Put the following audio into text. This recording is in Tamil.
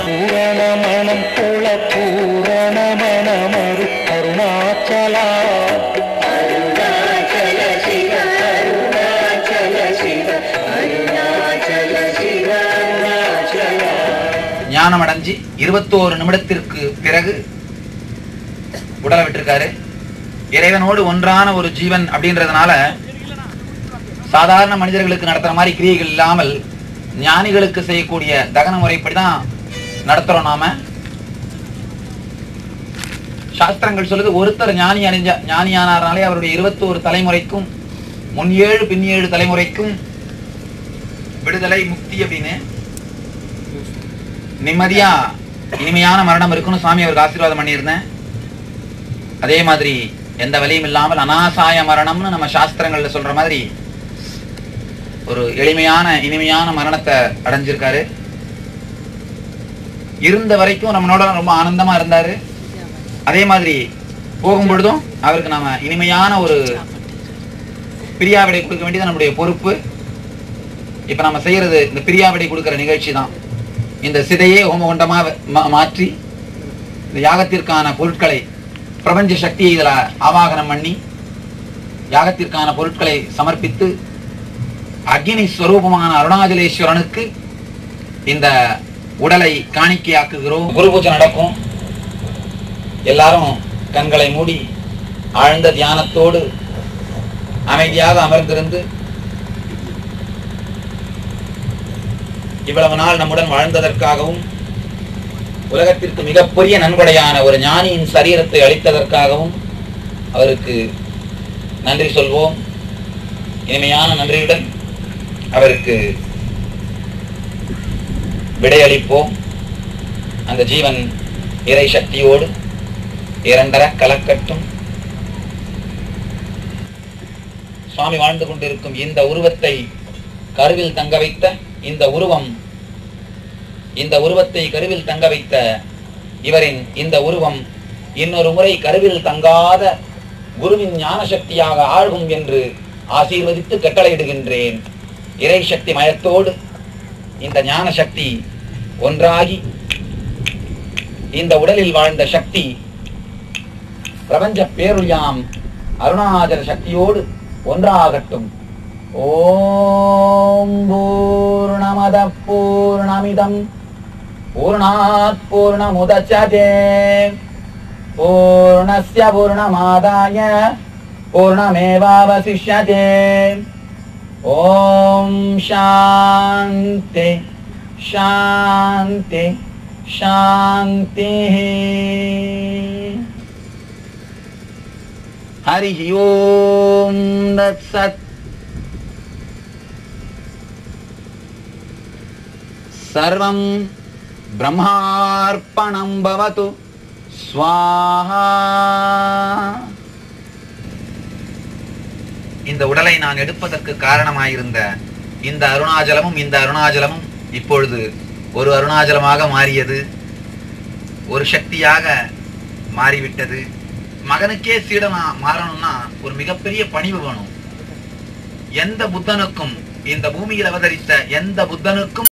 பூரணமணம் குல பூரணமணமரு அருணாச்சலா அருணாச்சல சிவ அருணாச்சல சிவ அருணாச்சல சிவ அருணாச்சலா. ஞானம் அடைஞ்சு 21 நிமிடத்திற்கு பிறகு உடலை விட்டிருக்காரு. இறைவனோடு ஒன்றான ஒரு ஜீவன் அப்படின்றதுனால சாதாரண மனிதர்களுக்கு நடத்துற மாதிரி கிரியைகள் இல்லாமல் ஞானிகளுக்கு செய்யக்கூடிய தகன முறைப்படிதான் நடத்துறோம். நாம சாஸ்திரங்கள் சொல்லுது, ஒருத்தர் ஞானியானாலே அவருடைய 21 தலைமுறைக்கும் முன் 7 பின் 7 தலைமுறைக்கும் விடுதலை முக்தி அப்படின்னு நிம்மதியா இனிமையான மரணம் இருக்குன்னு சுவாமி அவருக்கு ஆசீர்வாதம் பண்ணியிருந்தேன். அதே மாதிரி எந்த வலியும் இல்லாமல் அனாசாய மரணம்னு நம்ம சாஸ்திரங்கள்ல சொல்ற மாதிரி ஒரு எளிமையான இனிமையான மரணத்தை அடைஞ்சிருக்காரு. இருந்த வரைக்கும் நம்மளோட ரொம்ப ஆனந்தமா இருந்தாரு. அதே மாதிரி போகும் பொழுதும் அவருக்கு நாம இனிமையான ஒரு பிரியாவிடை கொடுக்க வேண்டியது நம்முடைய பொறுப்பு. இப்ப நம்ம செய்யறது இந்த பிரியாவிடை கொடுக்கிற நிகழ்ச்சி தான். இந்த சிதையே ஹோமகுண்டமா மாற்றி இந்த யாகத்திற்கான பொருட்களை பிரபஞ்ச சக்தியை இதுல ஆவாகனம் பண்ணி யாகத்திற்கான பொருட்களை சமர்ப்பித்து அக்னி ஸ்வரூபமான அருணாச்சலேஸ்வரனுக்கு இந்த உடலை காணிக்கையாக்குகிறோம். குரு பூஜை நடக்கும். எல்லாரும் கண்களை மூடி ஆழ்ந்த தியானத்தோடு அமைதியாக அமர்ந்திருந்து இவ்வளவு நாள் நம்முடன் வாழ்ந்ததற்காகவும் உலகத்திற்கு மிகப்பெரிய நன்கொடையான ஒரு ஞானியின் சரீரத்தை அளித்ததற்காகவும் அவருக்கு நன்றி சொல்வோம். இனிமையான நன்றியுடன் அவருக்கு விடையளிப்போம். அந்த ஜீவன் இறை சக்தியோடு இரண்டர கலக்கட்டும். சுவாமி வாழ்ந்து கொண்டிருக்கும் இந்த உருவத்தை கருவில் தங்க வைத்த இந்த உருவத்தை கருவில் தங்க வைத்த இவரின் இந்த உருவம் இன்னொரு முறை கருவில் தங்காத குருவின் ஞான சக்தியாக ஆழ்கும் என்று ஆசீர்வதித்து கட்டளையிடுகின்றேன். இறை சக்தி மயத்தோடு இந்த ஞான சக்தி ஒன்றாகி இந்த உடலில் வாழ்ந்த சக்தி பிரபஞ்ச பேருள்யாம் அருணாச்சல சக்தியோடு ஒன்றாகட்டும். ஓம் பூர்ணமத பூர்ணமிதம் பூர்ணாத் பூர்ணமுதச்யதே பூர்ணஸ்ய பூர்ணமாதாய பூர்ணமேவாவசிஷ்யதே. ஓம் சாந்தி சாந்தி சாந்தி. ஹரி ஓம் தத்சத். சர்வம் பிரம்மார்ப்பணம் பவது ஸ்வாஹா. இந்த உடலை நான் எடுப்பதற்கு காரணமாயிருந்த இந்த அருணாச்சலமும் இப்பொழுது ஒரு அருணாச்சலமாக மாறியது, ஒரு சக்தியாக மாறிவிட்டது. மகனுக்கே சீடனா மாறணும்னா ஒரு மிகப்பெரிய பணிவு வேணும். எந்த புத்தனுக்கும், இந்த பூமியில் அவதரித்த எந்த புத்தனுக்கும்